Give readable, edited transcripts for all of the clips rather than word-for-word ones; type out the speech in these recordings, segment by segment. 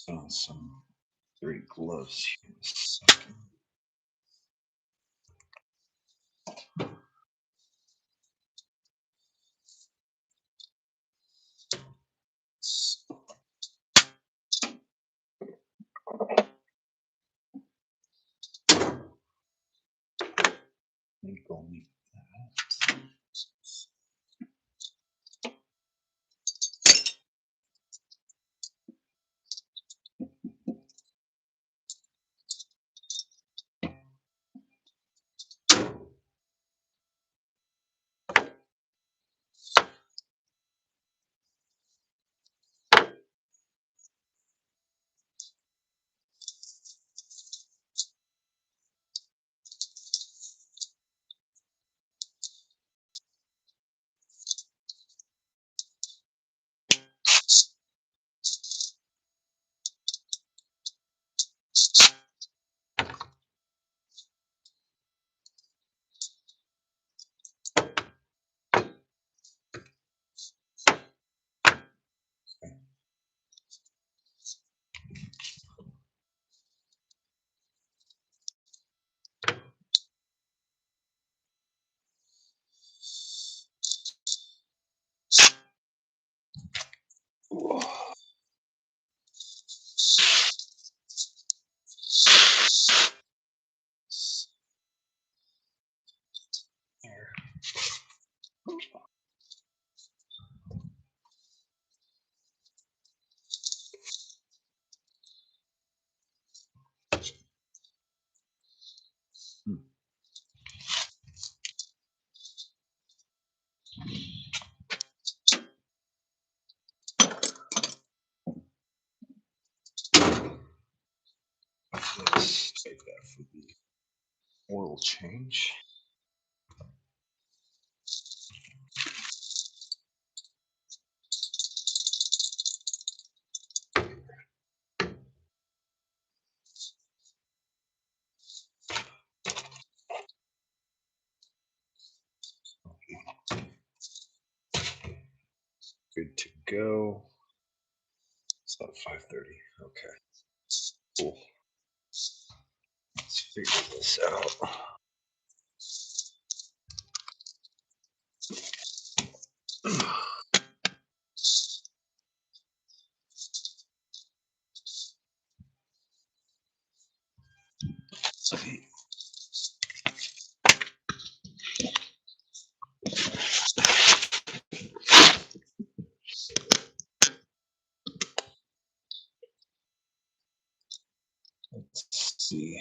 Put on some dirty gloves here in a second. I think I'll make that. Let's take that for the oil change. Good to go. It's about 5:30. Okay. Cool. Let's figure this out. Let's see.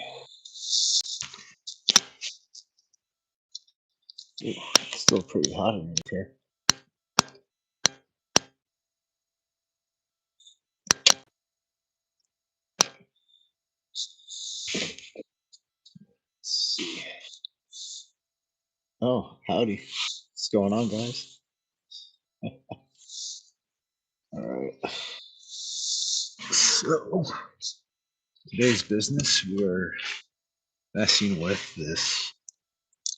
Ooh, it's still pretty hot in here. Let's see. Oh, howdy. What's going on, guys? All right. So, today's business, we're messing with this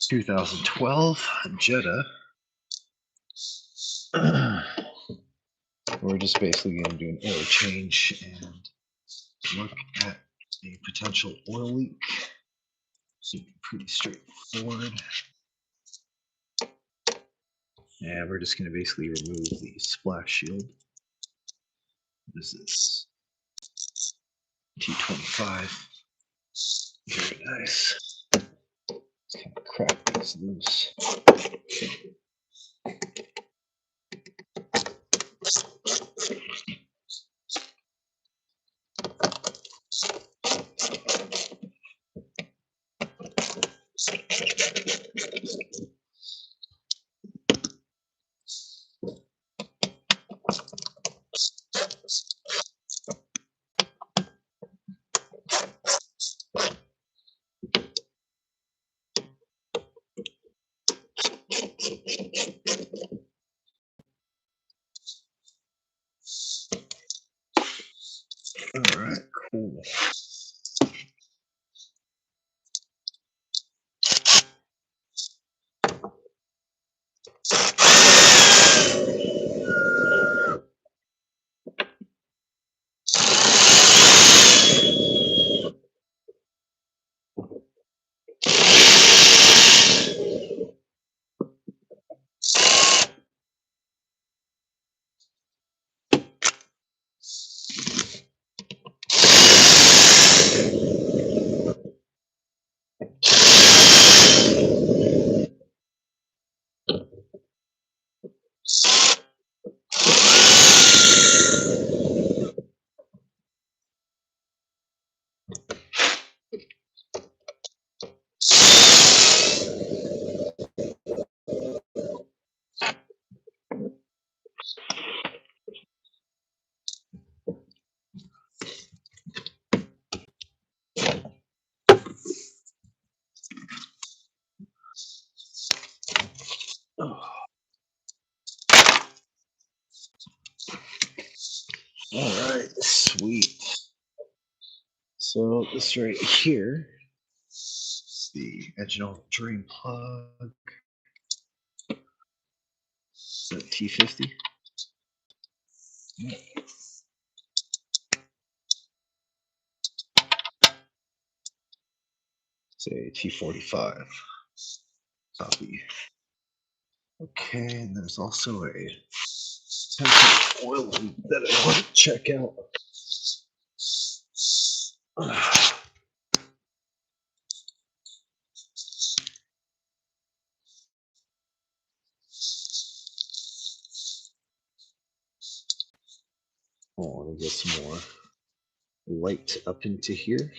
2012 Jetta. We're just basically going to do an oil change and look at a potential oil leak. Should be pretty straightforward. And we're just going to basically remove the splash shield. This is T25. Very nice. Just kind of crack this loose. All right, cool. All right, sweet. So this right here is the engine oil drain plug. Is that T50? Yeah. Say T45. Copy. Okay, and there's also a potential oil leak that I want to check out. I want to get some more light up into here.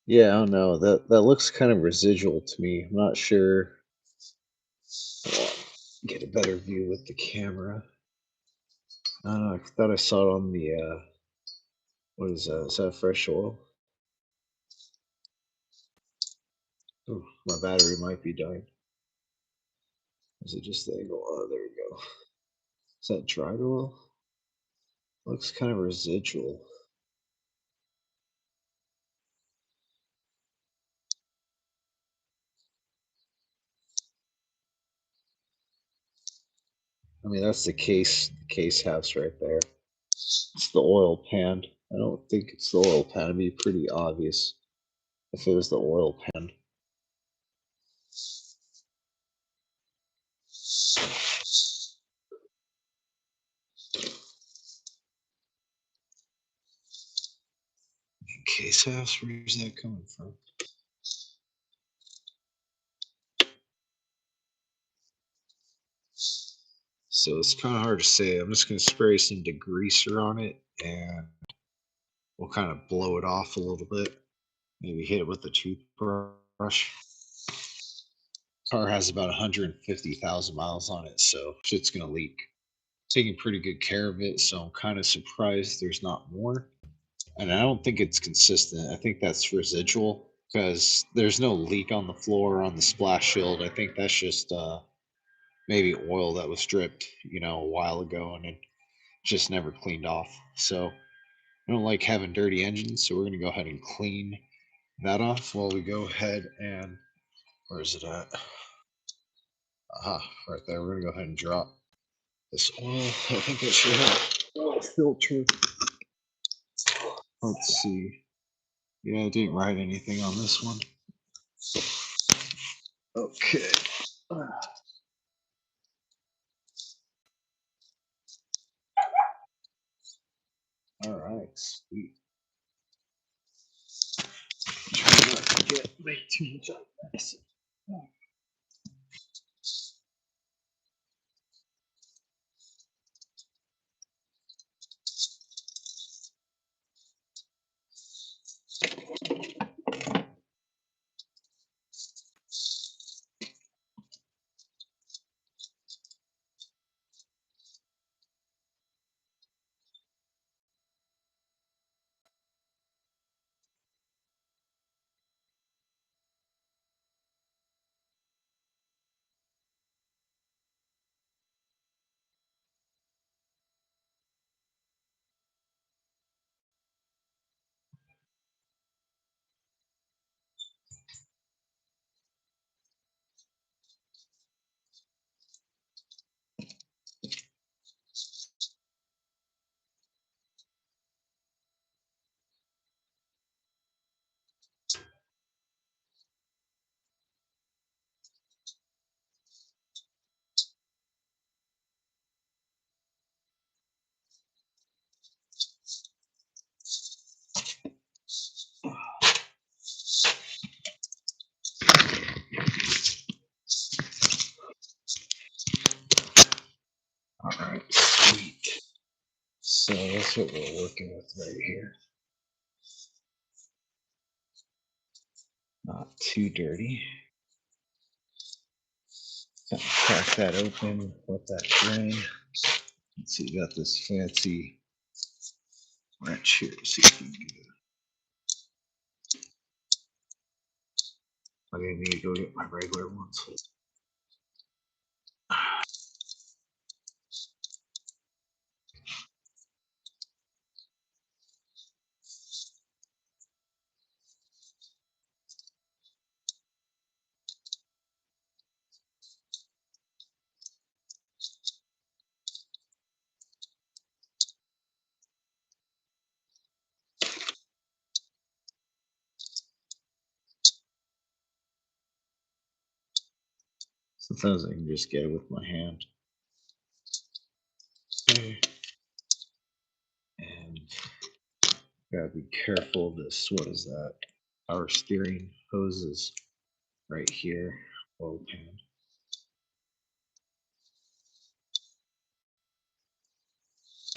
Yeah, I don't know. That looks kind of residual to me. I'm not sure. I'll get a better view with the camera. I don't know. I thought I saw it on the. What is that? Is that fresh oil? Oh, my battery might be dying. Is it just the angle? Oh, there we go. Is that dried oil? Looks kind of residual. I mean, that's the case house right there. It's the oil pan. I don't think it's the oil pan. It'd be pretty obvious if it was the oil pan. Case house, where's that coming from? So it's kind of hard to say. I'm just going to spray some degreaser on it and we'll kind of blow it off a little bit. Maybe hit it with a toothbrush. Car has about 150,000 miles on it, so shit's going to leak. Taking pretty good care of it, so I'm kind of surprised there's not more. And I don't think it's consistent. I think that's residual because there's no leak on the floor on the splash shield. I think that's just maybe oil that was dripped, a while ago and it just never cleaned off. So I don't like having dirty engines, so we're gonna go ahead and clean that off while we go ahead and where is it at? Aha, right there. We're gonna go ahead and drop this oil. I think it should have oil filter. Let's see. Yeah, I didn't write anything on this one. Okay. All right, sweet. Try not to get way too much on this. All right, sweet. So that's what we're working with right here. Not too dirty. Crack that open, let that drain. Let's see, you got this fancy wrench here. See if you can get it. I'm gonna need to go get my regular ones. Sometimes I can just get it with my hand. Okay. And gotta be careful of this. What is that? Power steering hoses right here. Oil pan.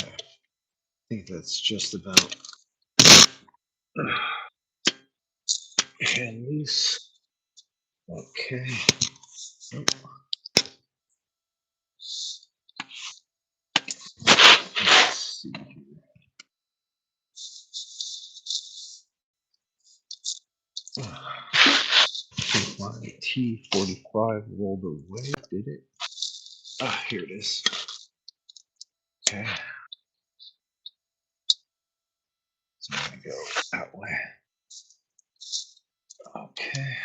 I think that's just about hand loose. Okay. Oh, let's see here. My T45 rolled away, did it? Ah, here it is. Okay. So I'm gonna go that way. Okay.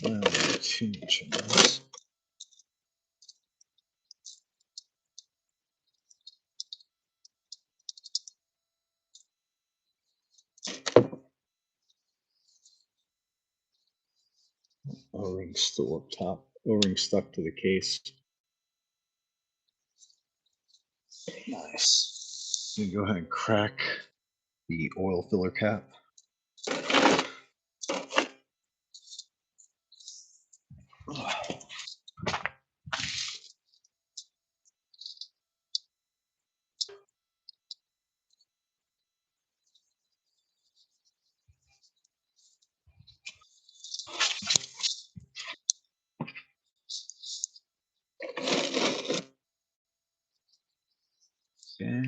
Not too much of this. O-ring still up top. O-ring stuck to the case. Nice. You go ahead and crack the oil filler cap. Okay.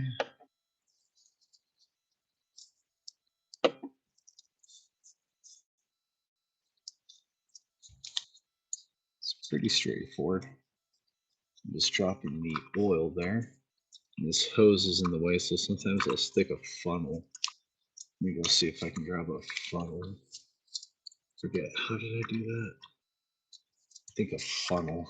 It's pretty straightforward. I'm just dropping the oil there. And this hose is in the way, so sometimes I'll stick a funnel. Let me go see if I can grab a funnel. Forget, how did I do that? I think a funnel.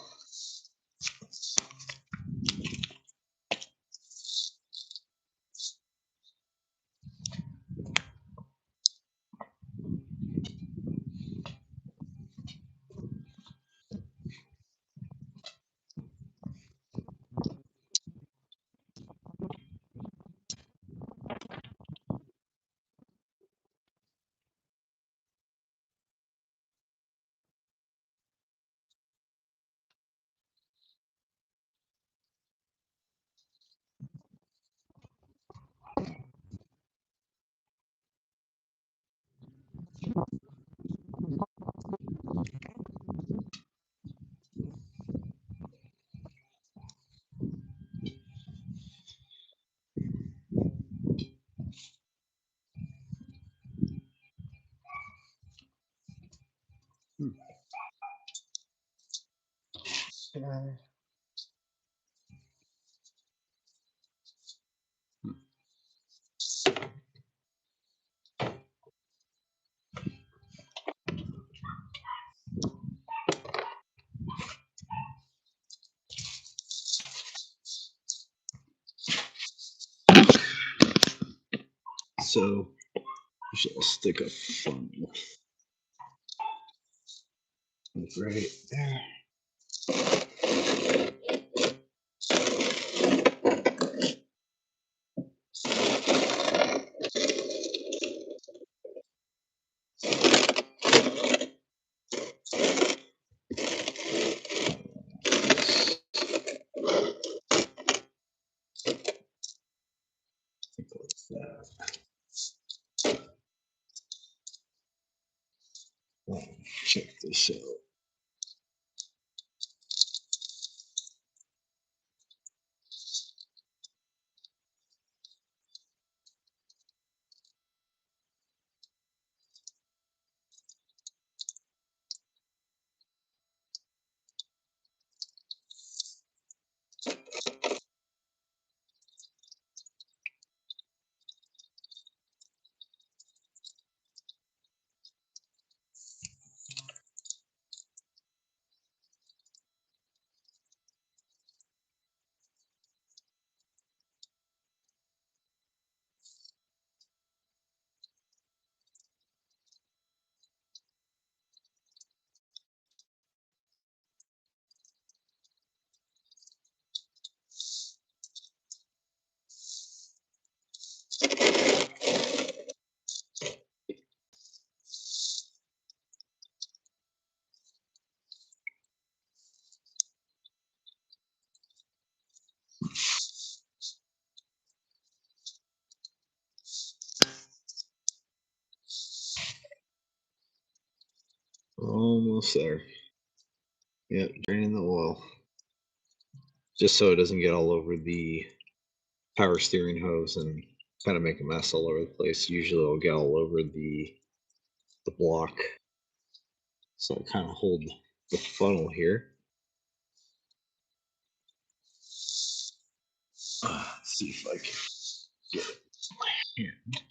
Okay. So you should stick a funnel right there. Like that. Oh, check this out. almost there. Yep, draining the oil. Just so it doesn't get all over the power steering hose and kind of make a mess all over the place. Usually it'll get all over the block. So I kind of hold the funnel here. Let's see if I can get it with my hand.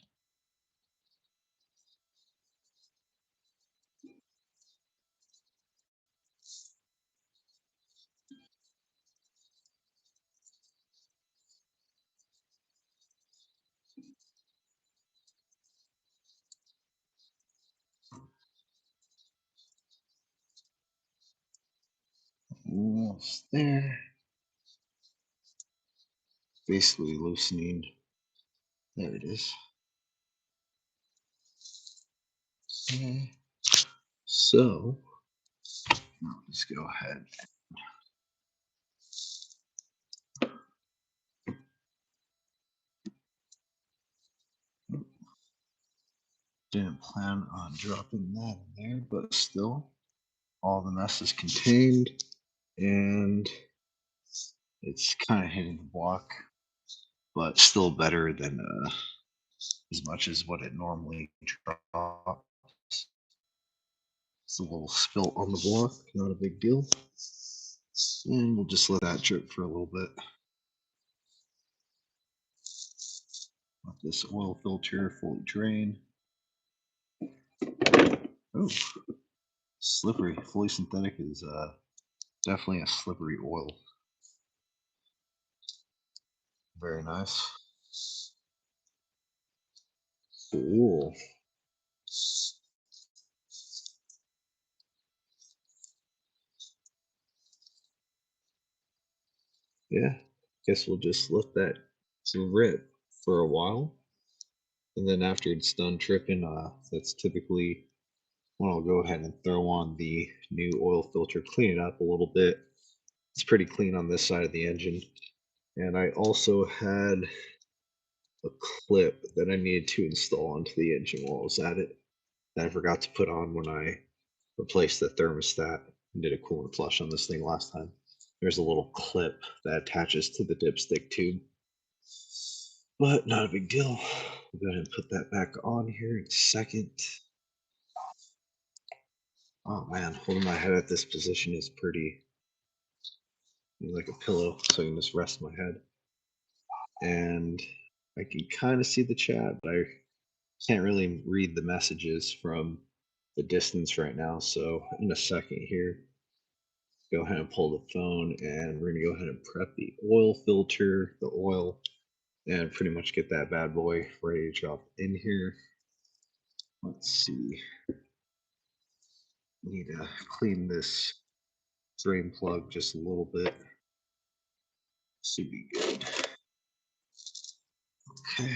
Almost there. Basically loosening. There it is. Okay. So let's go ahead. Didn't plan on dropping that in there, but still, all the mess is contained and it's kind of hitting the block, but still better than as much as what it normally drops. It's a little spilt on the block, not a big deal. And we'll just let that drip for a little bit. Let this oil filter fully drain. Oh, slippery. Fully synthetic is definitely a slippery oil. Very nice. Cool. Yeah, guess we'll just let that rip for a while. And then after it's done tripping, that's typically when I'll go ahead and throw on the new oil filter, clean it up a little bit. It's pretty clean on this side of the engine. And I also had a clip that I needed to install onto the engine while I was at it that I forgot to put on when I replaced the thermostat and did a coolant flush on this thing last time. There's a little clip that attaches to the dipstick tube, but not a big deal. I'll go ahead and put that back on here in a second. Oh man, holding my head at this position is pretty like a pillow, so I can just rest my head. And I can kind of see the chat, but I can't really read the messages from the distance right now. So in a second here, go ahead and pull the phone and we're gonna go ahead and prep the oil filter, the oil, and pretty much get that bad boy ready to drop in here. Let's see. Need to clean this drain plug just a little bit. Should be good. Okay.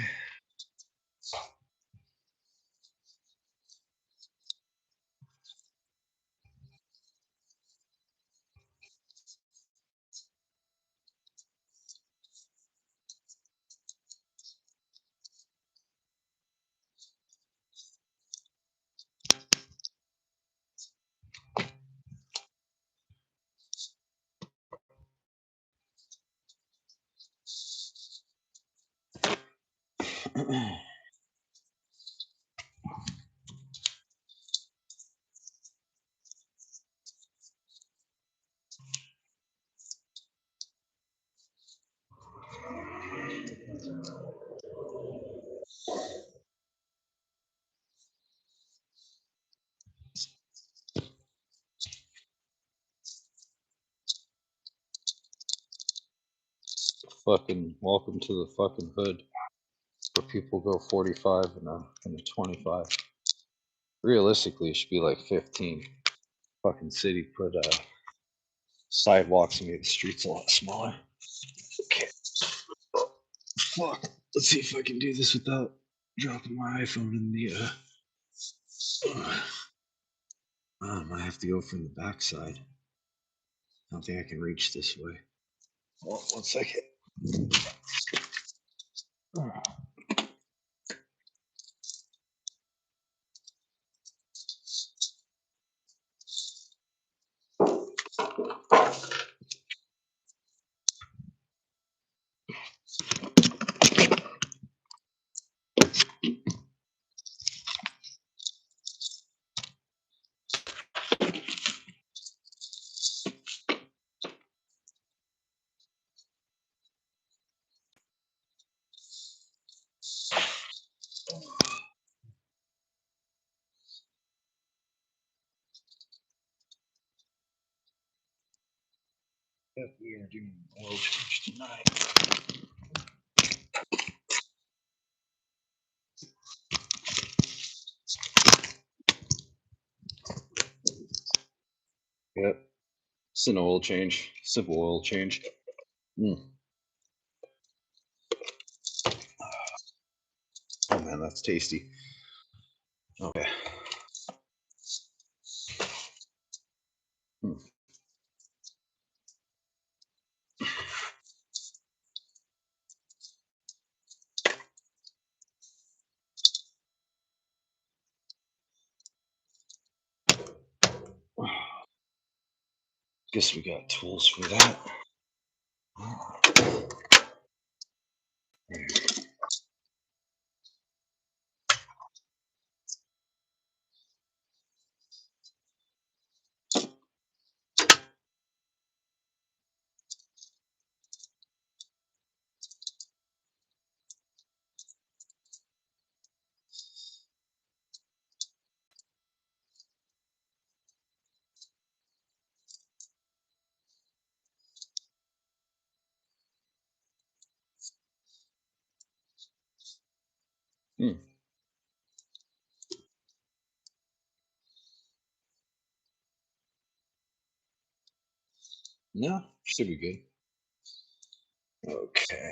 Fucking welcome to the fucking hood where people go 45 and a 25. Realistically, it should be like 15. Fucking city put sidewalks and made the streets a lot smaller. Okay. Oh, fuck. Let's see if I can do this without dropping my iPhone in the. I might have to go from the backside. I don't think I can reach this way. Hold on 1 second. Yep, we are doing oil change tonight. Yep, it's an oil change, simple oil change. Oh man, that's tasty. Okay. Mm. Guess we got tools for that. Hmm. No, should be good. Okay.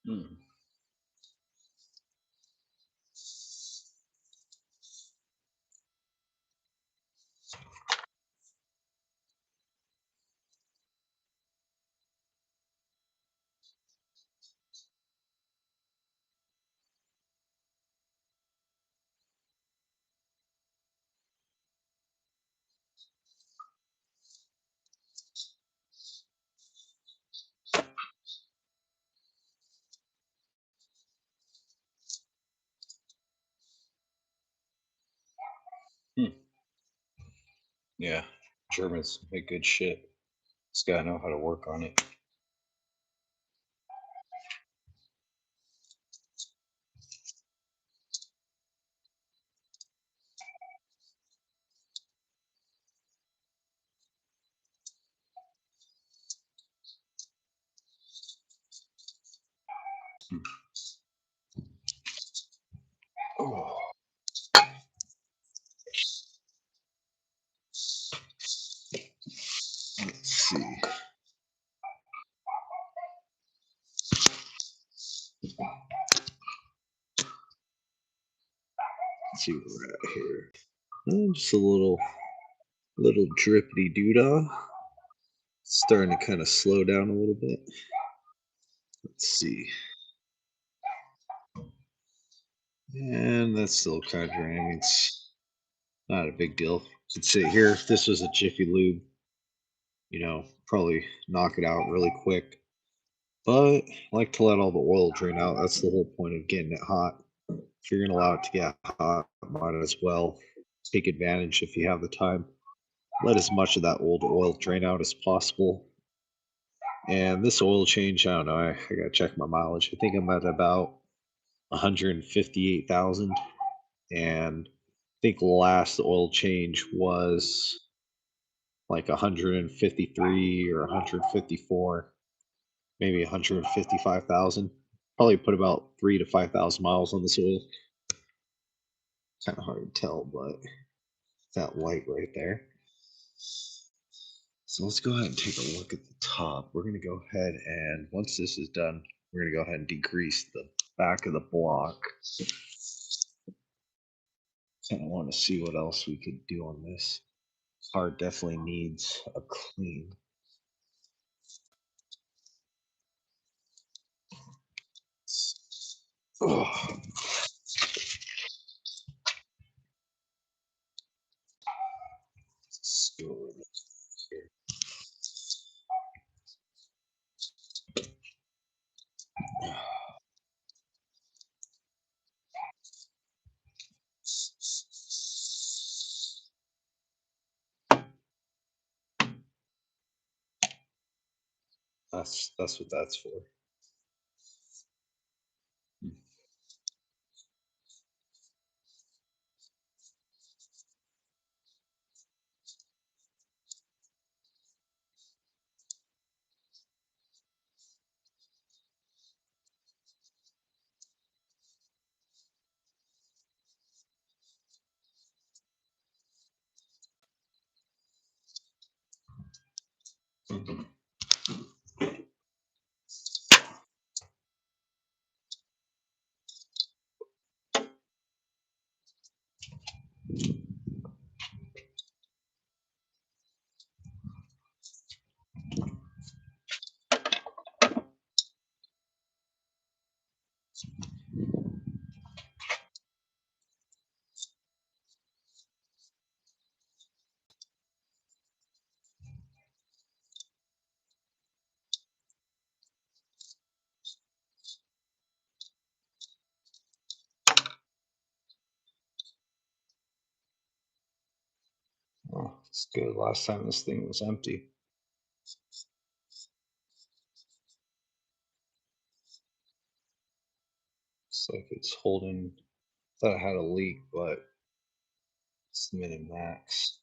Hmm. Hmm. Yeah, Germans make good shit. Just gotta know how to work on it. Hmm. Oh, let's see. Let's see where we're at here. Just a little drippity doodah. Starting to kind of slow down a little bit. Let's see. And that's still kind of draining. I mean, it's not a big deal. Could sit here. If this was a Jiffy Lube, probably knock it out really quick. But I like to let all the oil drain out. That's the whole point of getting it hot. If you're going to allow it to get hot, might as well take advantage if you have the time. Let as much of that old oil drain out as possible. And this oil change, I don't know, I got to check my mileage. I think I'm at about 158,000. And I think last oil change was like 153 or 154, maybe 155,000. Probably put about 3 to 5,000 miles on this oil. Kind of hard to tell, but that light right there. So let's go ahead and take a look at the top. We're going to go ahead and once this is done, we're going to go ahead and degrease the back of the block. Kind of want to see what else we could do on this. Car definitely needs a clean. Oh, That's what that's for. Mm. Oh, it's good. Last time this thing was empty. It's like it's holding. Thought I had a leak, but it's the min and max.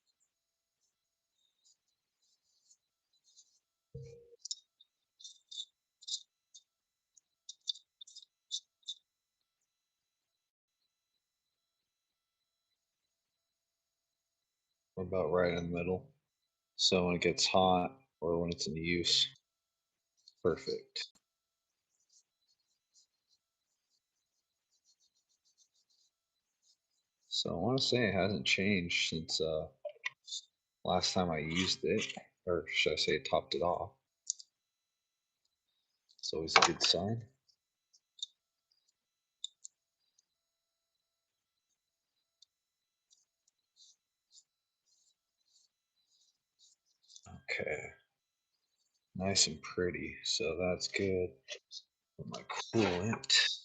We're about right in the middle. So when it gets hot or when it's in use, perfect. So I want to say it hasn't changed since last time I used it, or should I say topped it off. It's always a good sign. Okay, nice and pretty. So that's good. Put my coolant. Let's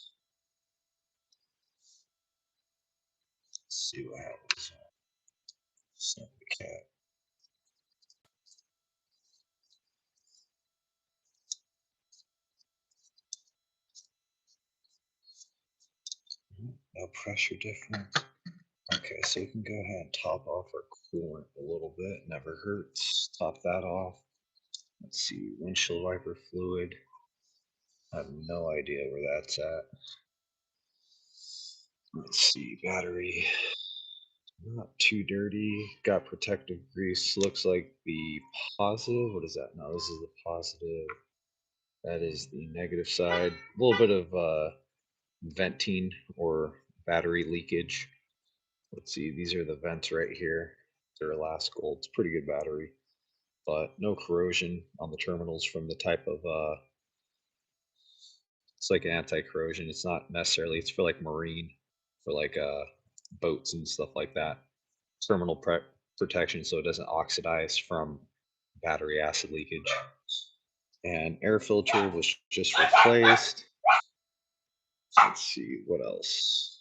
see what happens. Snap the cap. No pressure difference. Okay, so we can go ahead and top off our coolant a little bit. Never hurts. Top that off. Let's see, windshield wiper fluid. I have no idea where that's at. Let's see, battery. Not too dirty. Got protective grease. Looks like the positive. What is that? No, this is the positive. That is the negative side. A little bit of venting or battery leakage. Let's see. These are the vents right here. They're Gold. It's pretty good battery, but no corrosion on the terminals from the type of. It's like an anti-corrosion. It's not necessarily. It's for like marine, for like boats and stuff like that. Terminal protection so it doesn't oxidize from battery acid leakage. And air filter was just replaced. Let's see what else.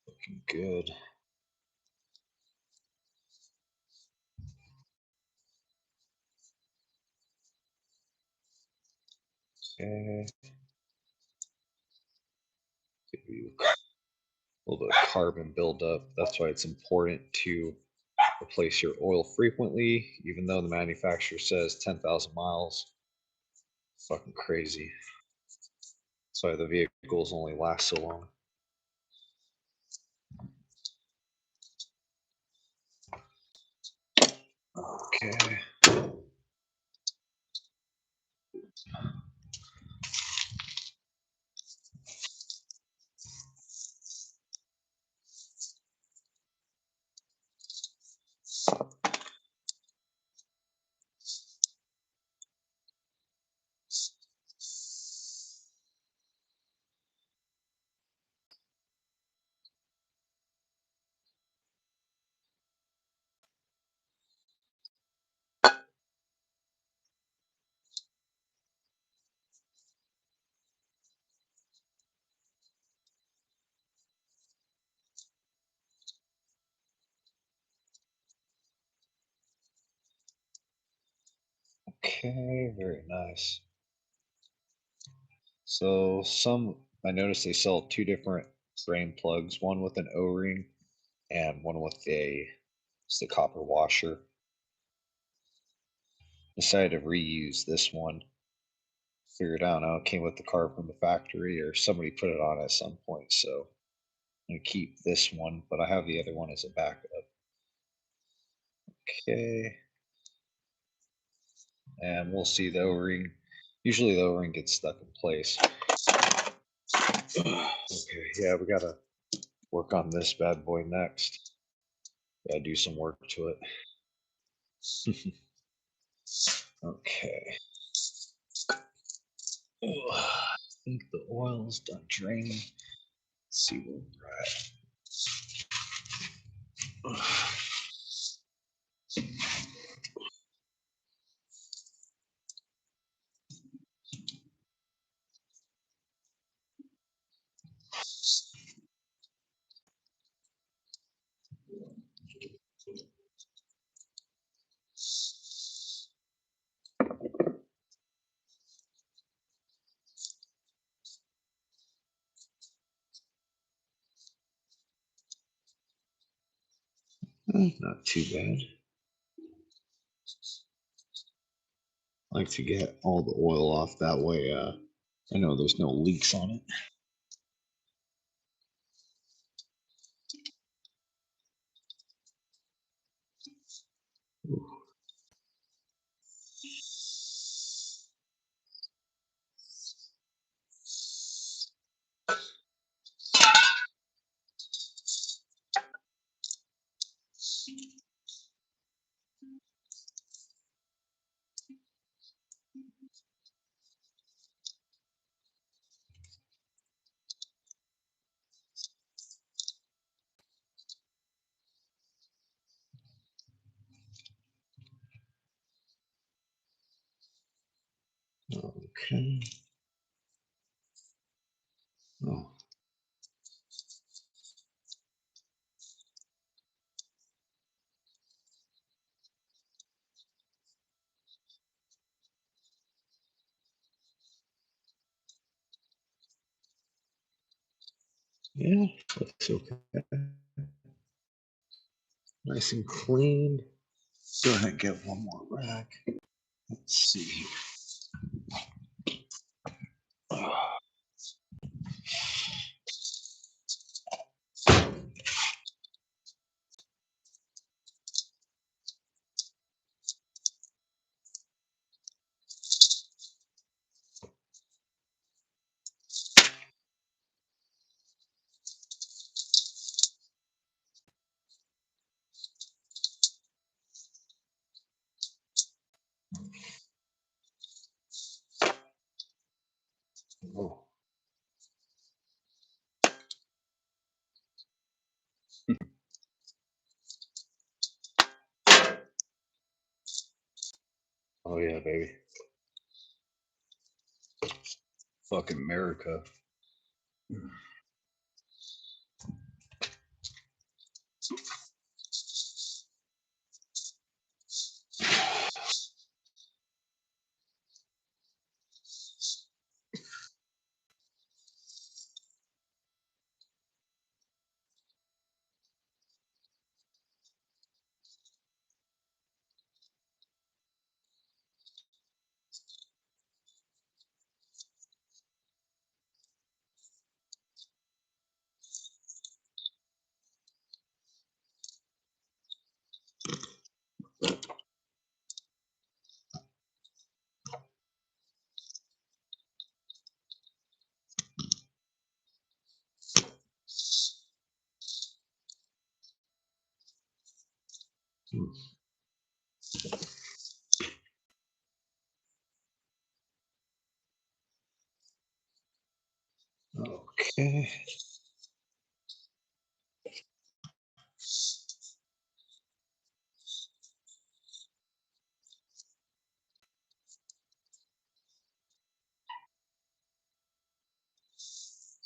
Looking good. Okay. Give you a little bit of carbon buildup. That's why it's important to replace your oil frequently, even though the manufacturer says 10,000 miles. Fucking crazy. That's why the vehicles only last so long. Okay. Okay, very nice. So I noticed they sell two different drain plugs, one with an O-ring and one with it's the copper washer. Decided to reuse this one. Figured out how it came with the car from the factory or somebody put it on at some point. So I'm gonna keep this one, but I have the other one as a backup. Okay, and we'll see the O-ring. Usually the O-ring gets stuck in place. Okay, yeah, we gotta work on this bad boy next. Gotta do some work to it. Okay. I think the oil's done draining. Let's see where we're at. Not too bad. I like to get all the oil off that way. I know there's no leaks on it. Ooh. Okay. Oh, yeah, looks okay. Nice and clean. Go ahead and get one more rack. Let's see. Oh. Oh yeah, baby. Fucking America. Okay.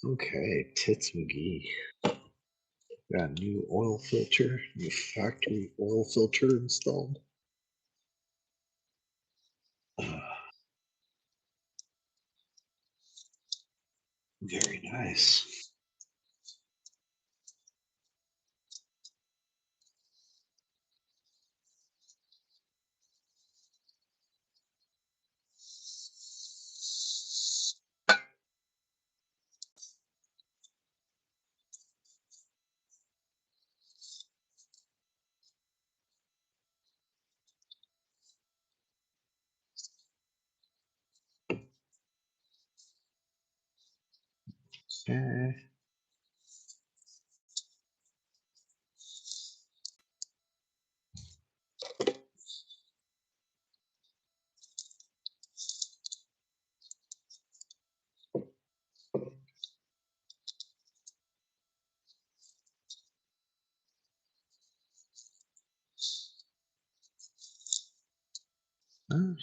Okay, Tits McGee. Got a new oil filter, new factory oil filter installed. Very nice. Okay.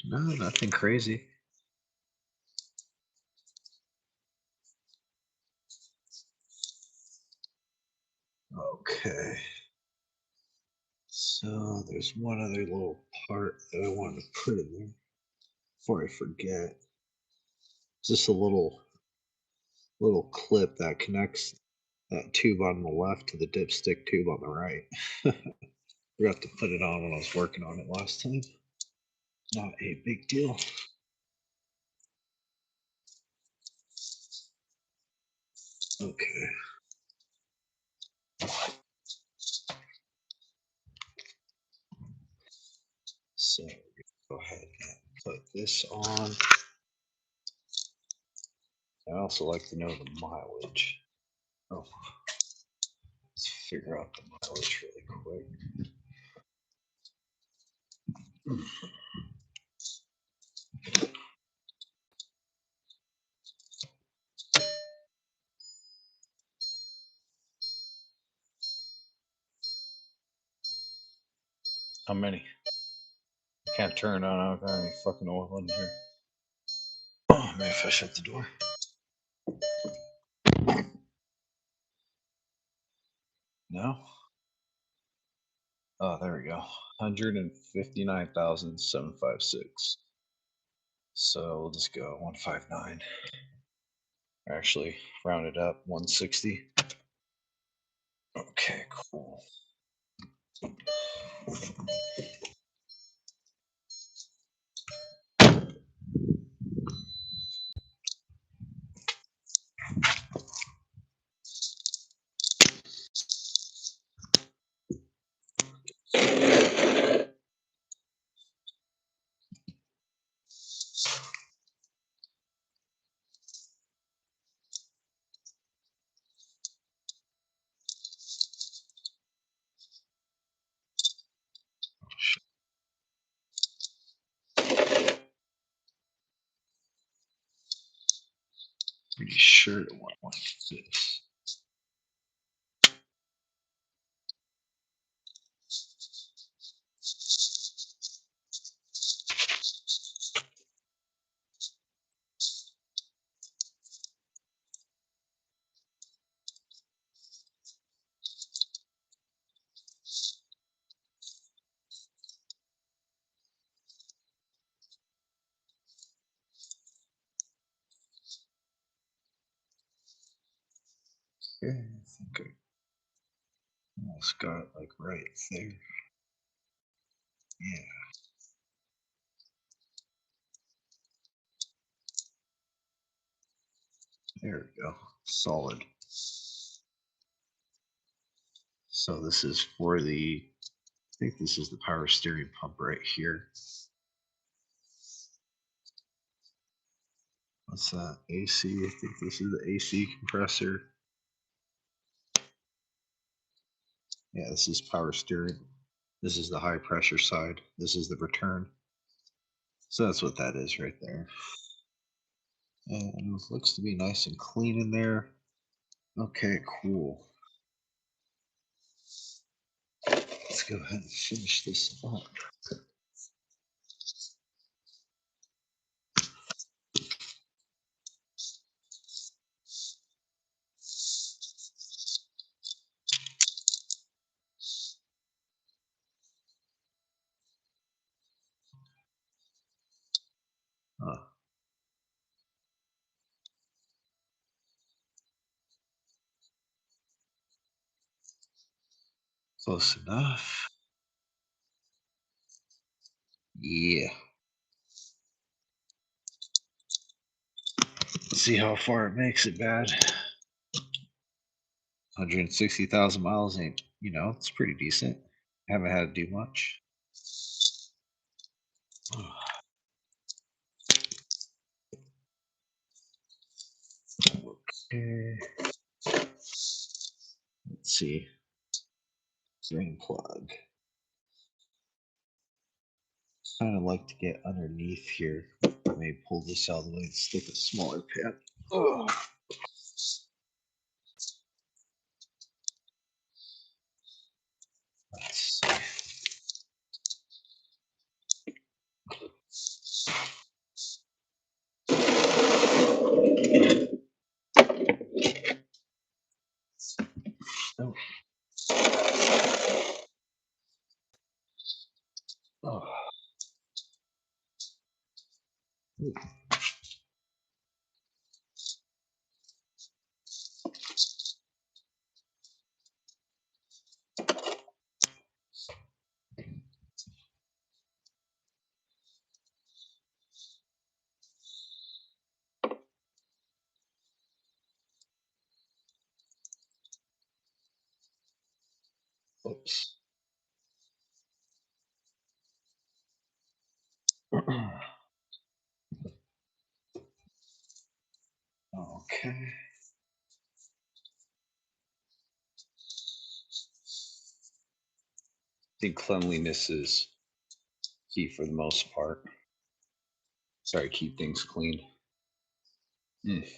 No, nothing crazy. Okay. So there's one other little part that I wanted to put in there before I forget. Just a little clip that connects that tube on the left to the dipstick tube on the right. Forgot to put it on when I was working on it last time. Not a big deal. Okay. So go ahead and put this on. I also like to know the mileage. Oh, let's figure out the mileage really quick. How many? I can't turn on. I don't got any fucking oil in here. Oh, maybe if I shut the door. No? Oh, there we go. 159,756. So we'll just go 159. Actually, round it up 160. Okay, cool. Pretty sure it went like this. Okay, I think I almost got it like right there. Yeah, there we go. Solid. So this is for I think this is the power steering pump right here. What's that? AC. I think this is the AC compressor. Yeah, this is power steering. This is the high pressure side. This is the return. So that's what that is right there. And it looks to be nice and clean in there. Okay, cool. Let's go ahead and finish this up. Uh, Close enough. Yeah. Let's see how far it makes it bad. 160,000 miles ain't, it's pretty decent. Haven't had to do much. Okay. Let's see. Drain plug. Kind of like to get underneath here. Maybe pull this out of the way and stick a smaller pin. Oh. Let's see. Oh. Oh. Ooh. Oops. Okay. I think cleanliness is key for the most part. Sorry, keep things clean. Mm.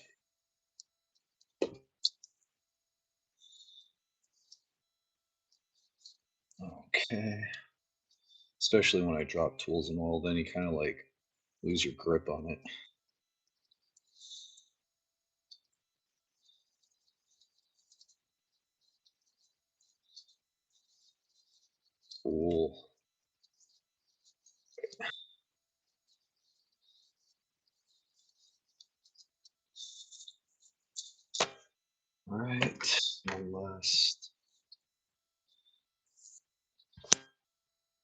Okay. Especially when I drop tools in oil, then you kind of like lose your grip on it. Cool. All right. One last.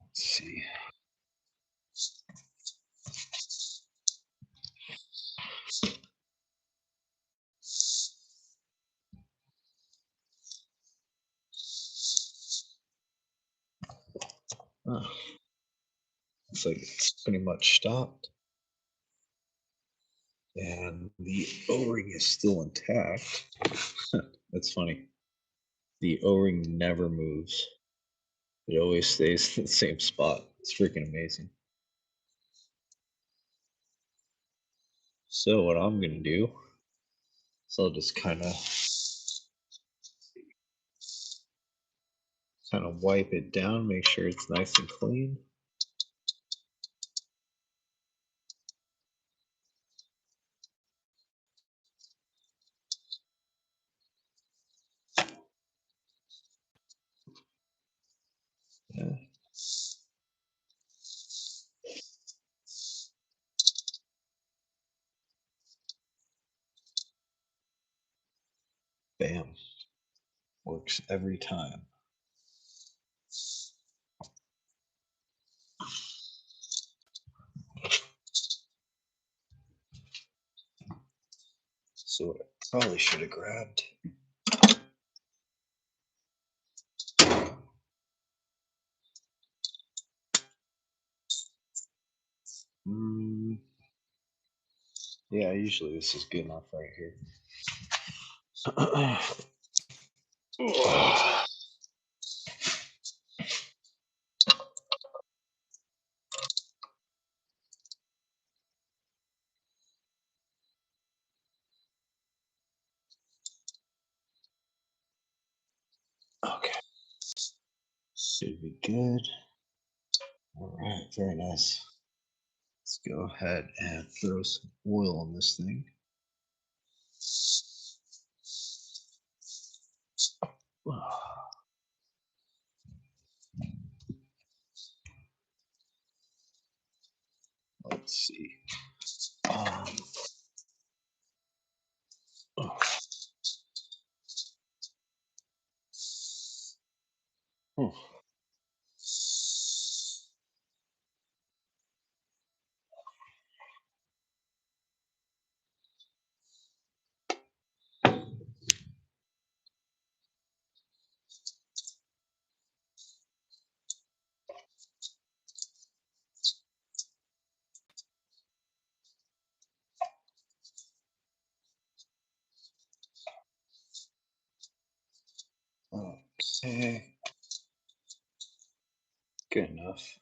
Let's see. Oh, looks like it's pretty much stopped. And the O-ring is still intact. That's funny. The O-ring never moves. It always stays in the same spot. It's freaking amazing. So what I'm gonna do is I'll just kind of wipe it down, make sure it's nice and clean. Yeah. Bam. Works every time. So what I probably should have grabbed. Mm, yeah, usually this is good enough right here. Okay. Should be good. All right, very nice. Let's go ahead and throw some oil on this thing. Let's see. Um, oh, Hmm. Okay, good enough.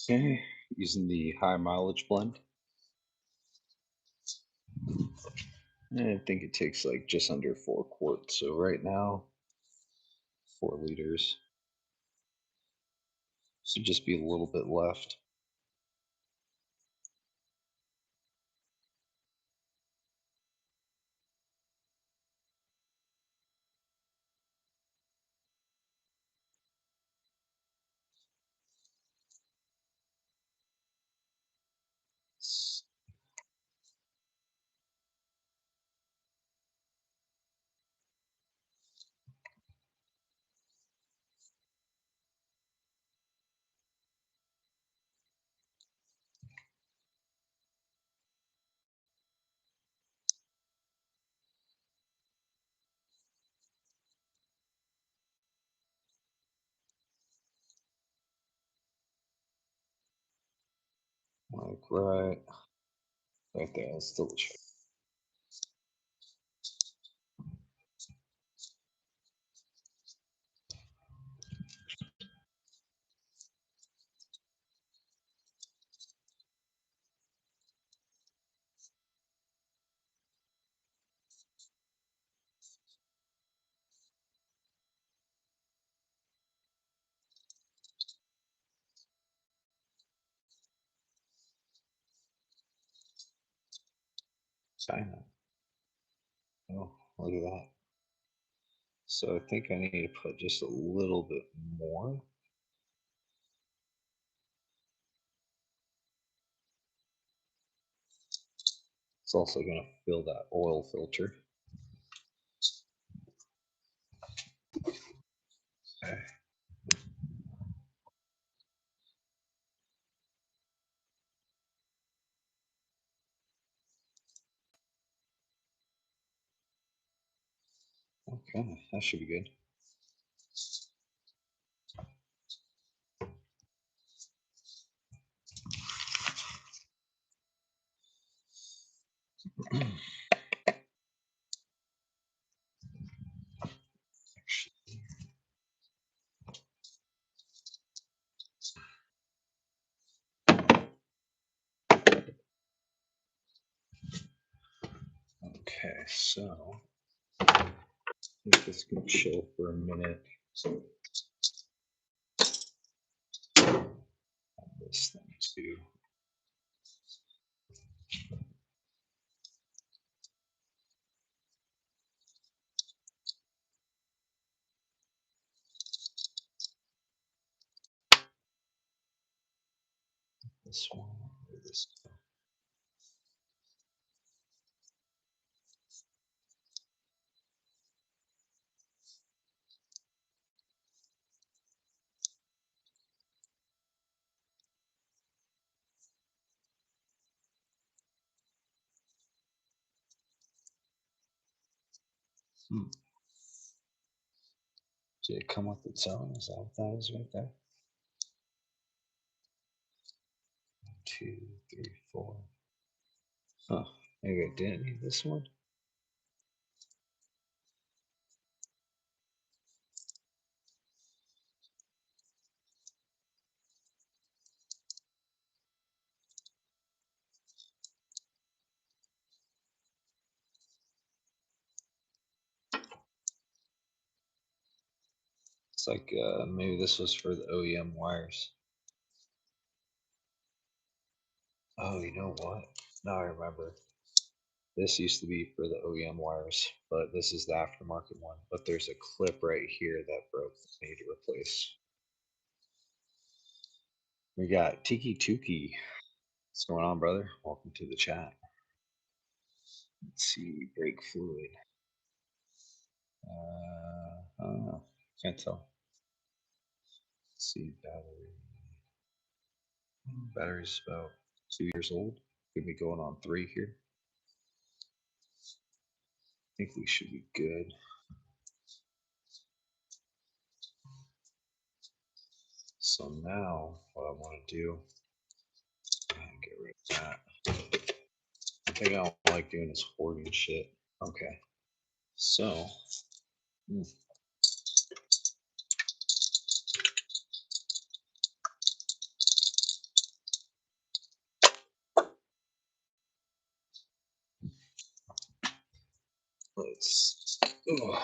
Okay, using the high mileage blend. I think it takes like just under 4 quarts. So right now, 4 liters. Should just be a little bit left. Like right there. Let's double check. China. Oh, look at that. So I think I need to put just a little bit more. It's also going to fill that oil filter. Okay. Okay, that should be good. Okay, so I think this can chill for a minute. This thing too. This one. This. Hmm. Did it come with its own? Is that what that is right there? 2, 3, 4. Huh. Maybe I didn't need this one. It's like maybe this was for the OEM wires. Oh, you know what? Now I remember. This used to be for the OEM wires, but this is the aftermarket one. But there's a clip right here that broke. I need to replace. We got Tiki Tuki. What's going on, brother? Welcome to the chat. Let's see, brake fluid. I don't know. Can't tell. Let's see, battery. Battery's about 2 years old. Could be going on 3 here. I think we should be good. So now what I want to do, get rid of that. I think I don't like doing this hoarding shit. Okay. So let's whoa.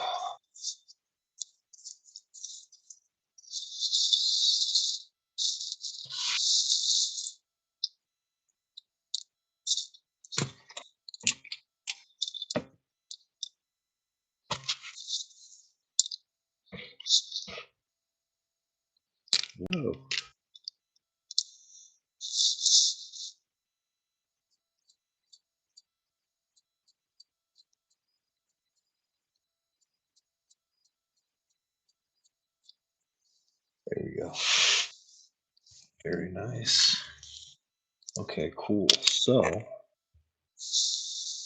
There we go. Very nice. Okay, cool. So what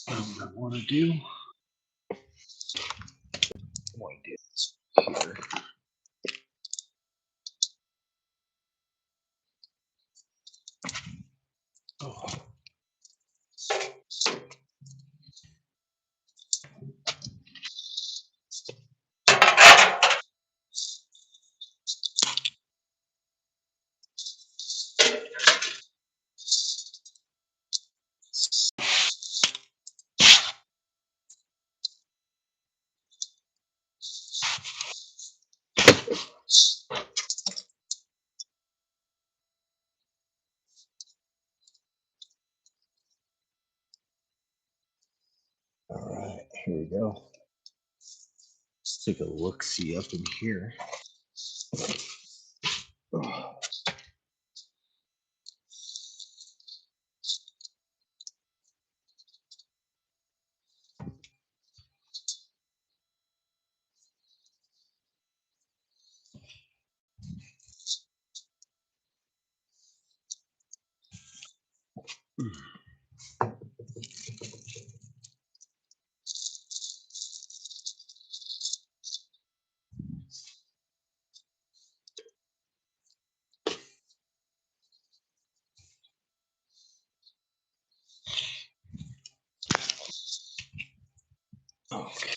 I want to do, here. Oh. All right, here we go. Let's take a look, see up in here. Oh. Okay.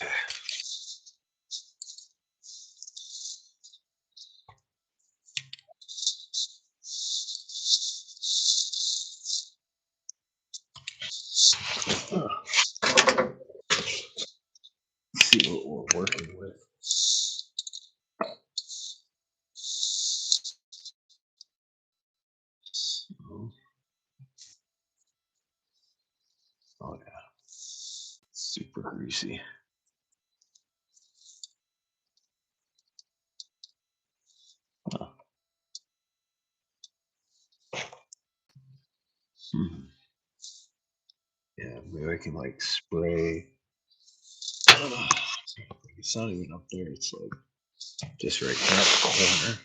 Let's see what we're working with. Oh yeah, super greasy. Huh. Yeah, maybe I can like spray. It's not even up there. It's like just right in that corner.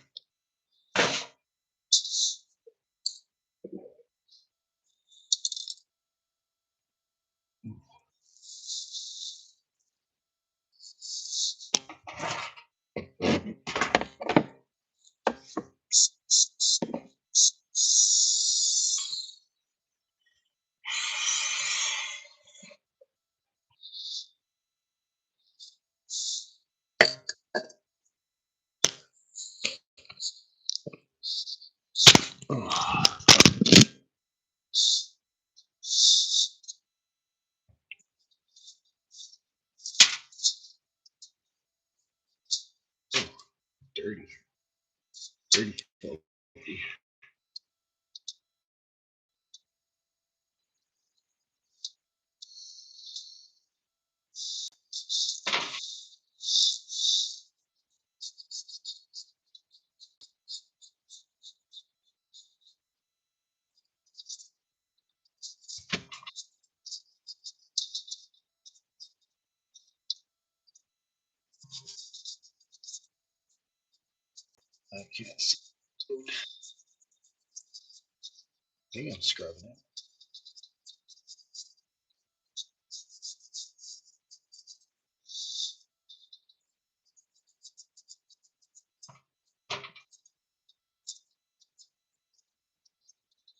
Can't see. Hey, I'm scrubbing it.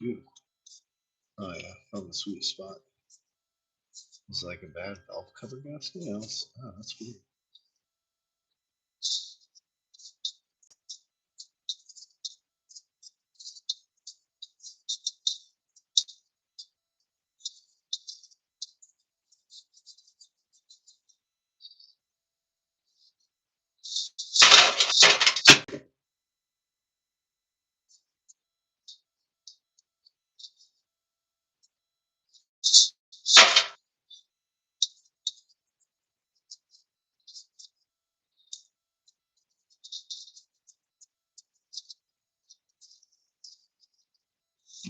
Ooh. Oh yeah, found the sweet spot. It's like a bad valve cover gasket. Yeah, oh, that's weird.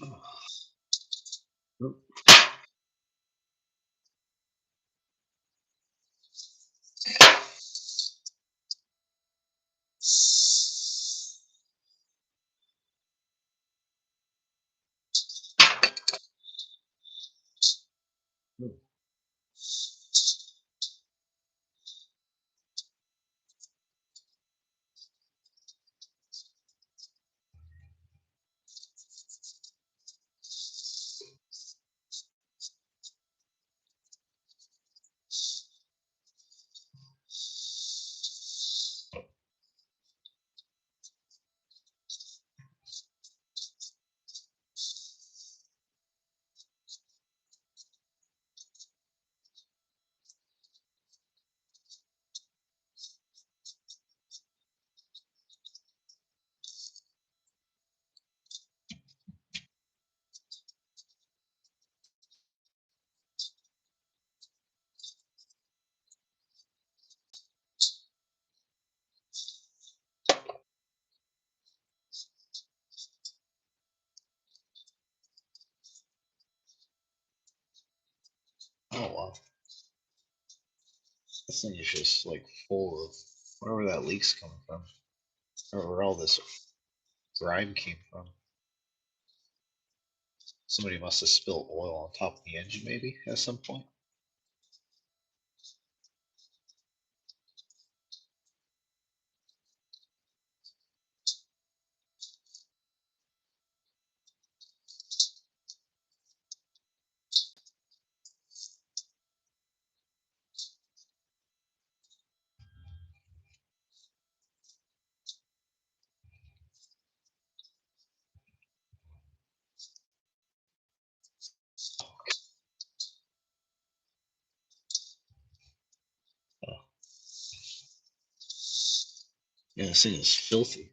Oh. Oh. Oh wow. This thing is just like full of wherever that leak's coming from, or where all this grime came from. Somebody must have spilled oil on top of the engine, maybe at some point. Oh. Yeah, this thing is filthy.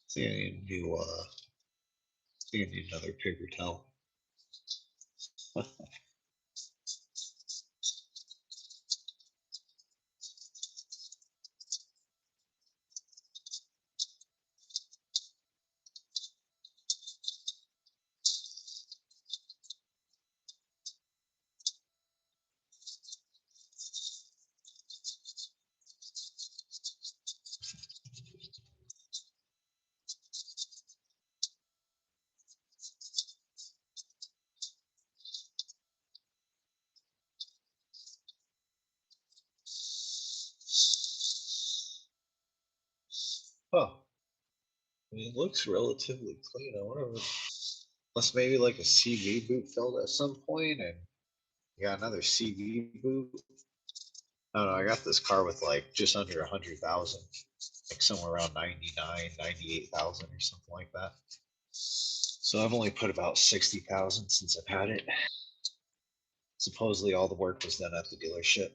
See, I need to do. See, I need another paper towel. Oh, I mean, it looks relatively clean. I wonder unless maybe like a CV boot filled at some point, and you got another CV boot. I don't know. I got this car with like just under 100,000, like somewhere around 99, 98,000 or something like that. So I've only put about 60,000 since I've had it. Supposedly all the work was done at the dealership.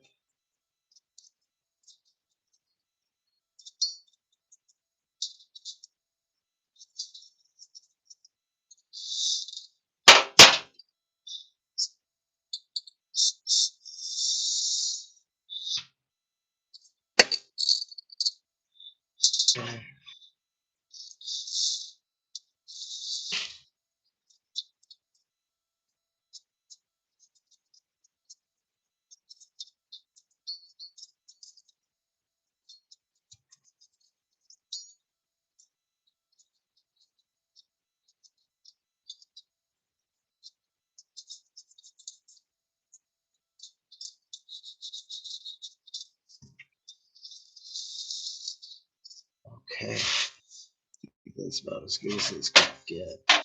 Okay. That's about as good as it's gonna get.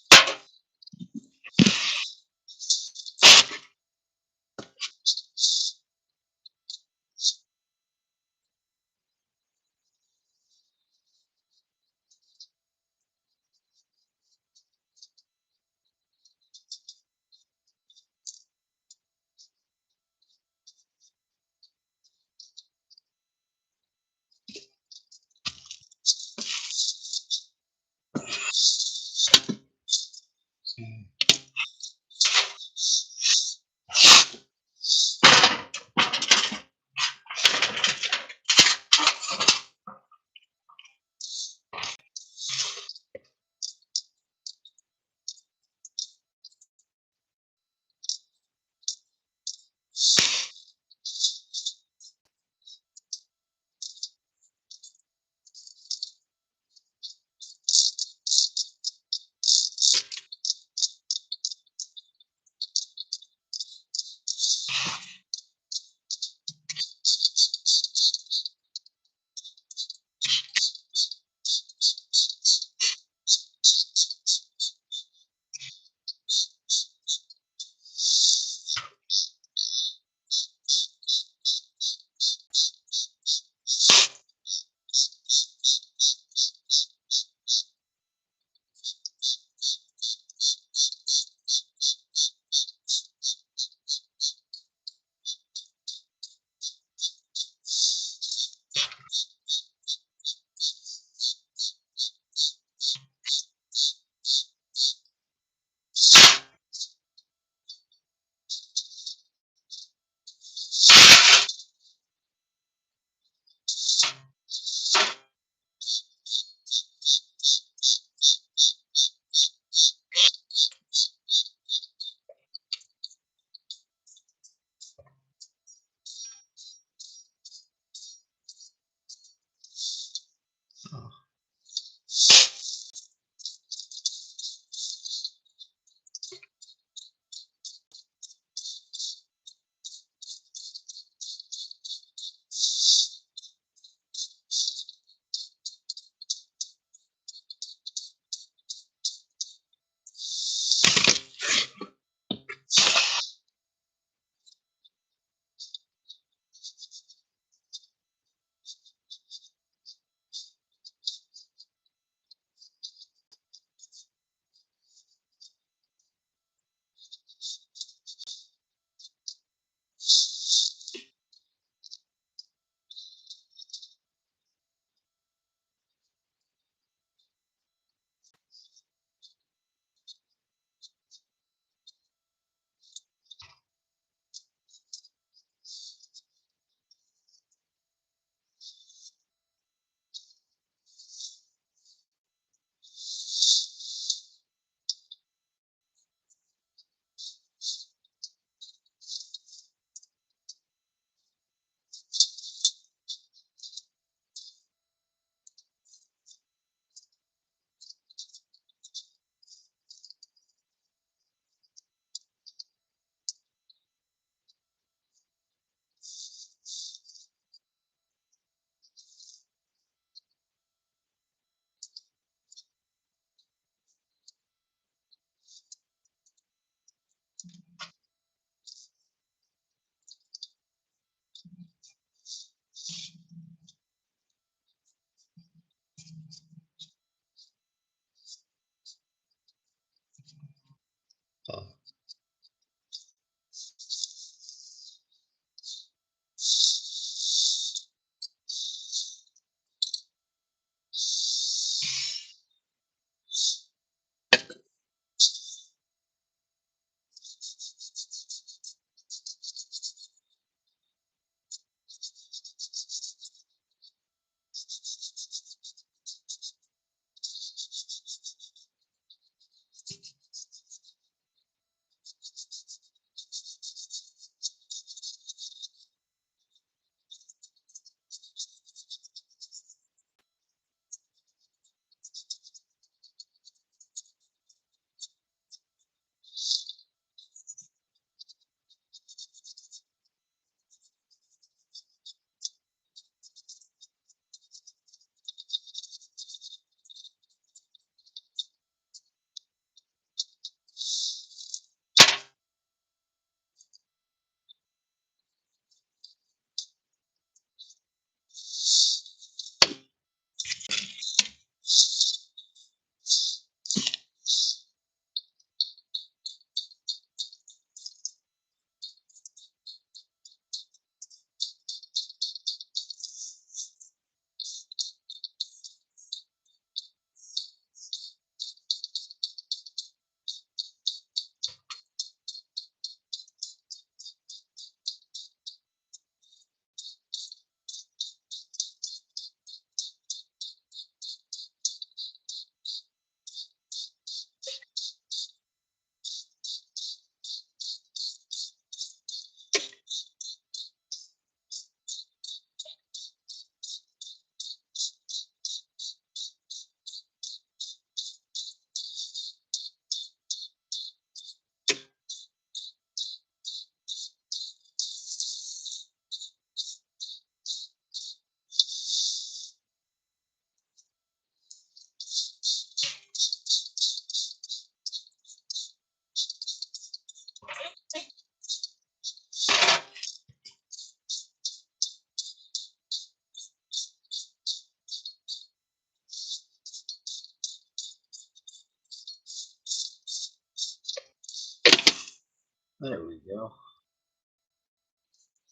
There we go.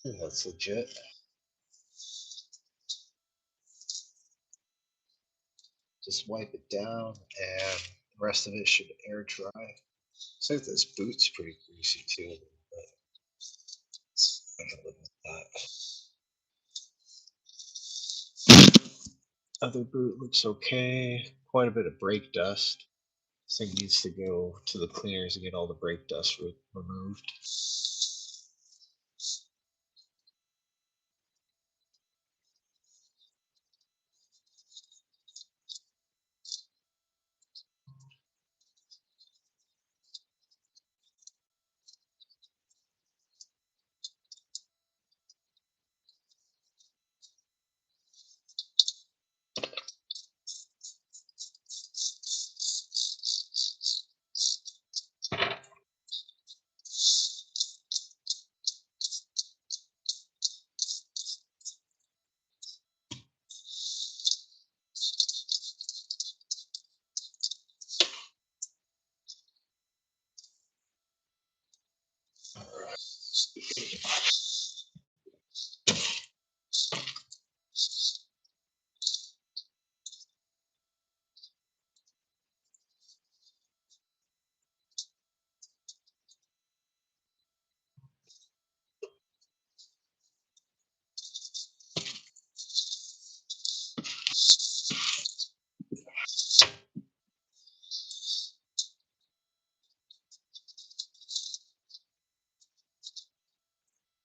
Yeah, that's legit. Just wipe it down, and the rest of it should air dry. Looks like this boot's pretty greasy too. But I can live with that. Other boot looks okay. Quite a bit of brake dust. This thing needs to go to the cleaners and get all the brake dust removed.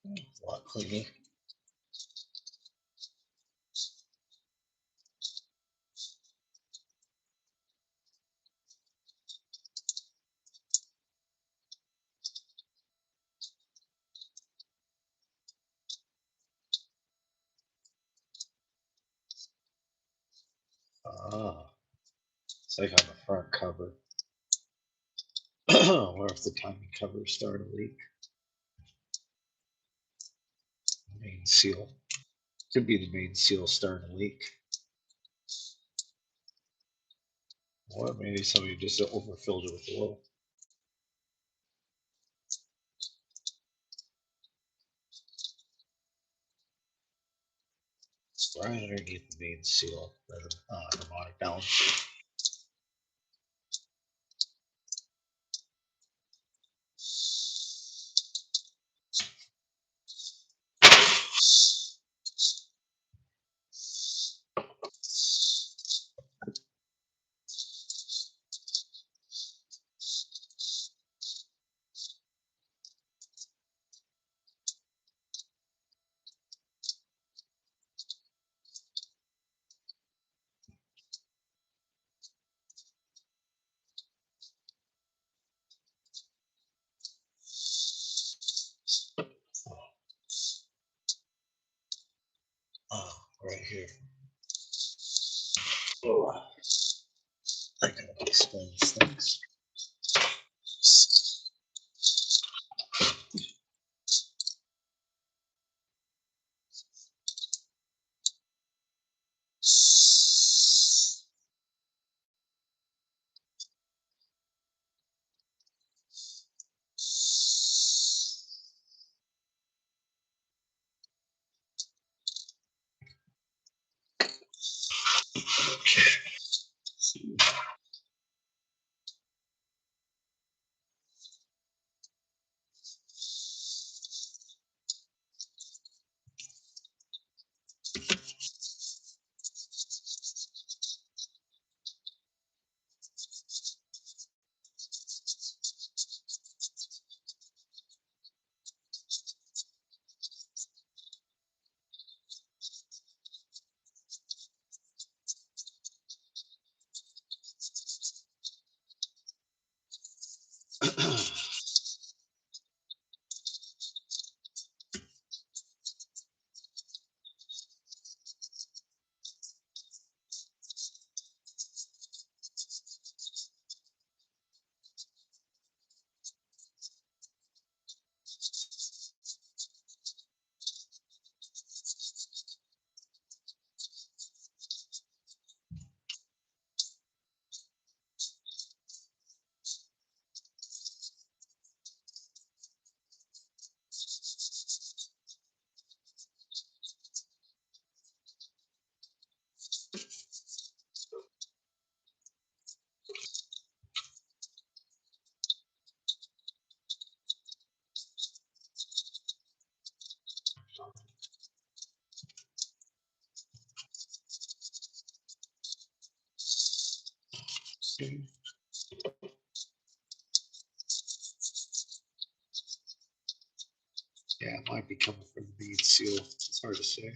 A lot cleaner. Ah, it's like on the front cover. Or if the timing cover started to leak. Main seal. Could be the main seal starting to leak. Or maybe somebody just overfilled it with oil. It's right underneath the main seal, the harmonic balance. Right here. Oh, that kind of explains things. Okay. Okay. Yeah, it might be coming from the bead seal. It's hard to say.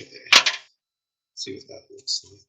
Okay, see what that looks like.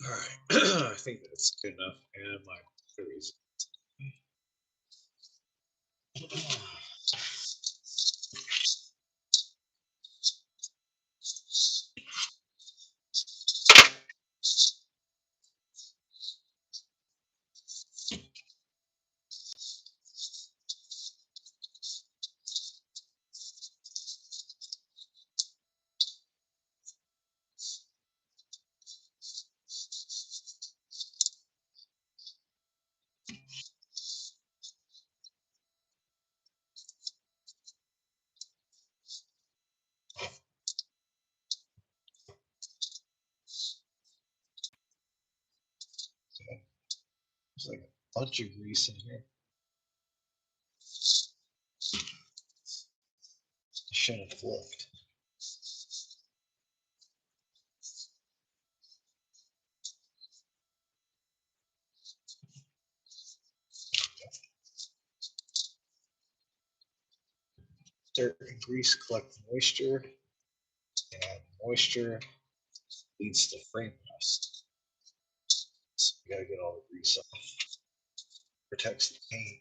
All right, I think that's good enough. And my batteries. There's like a bunch of grease in here. I should have looked. Dirt and grease collect moisture, and moisture leads to frame rust. So you gotta get all the grease off. Protects the paint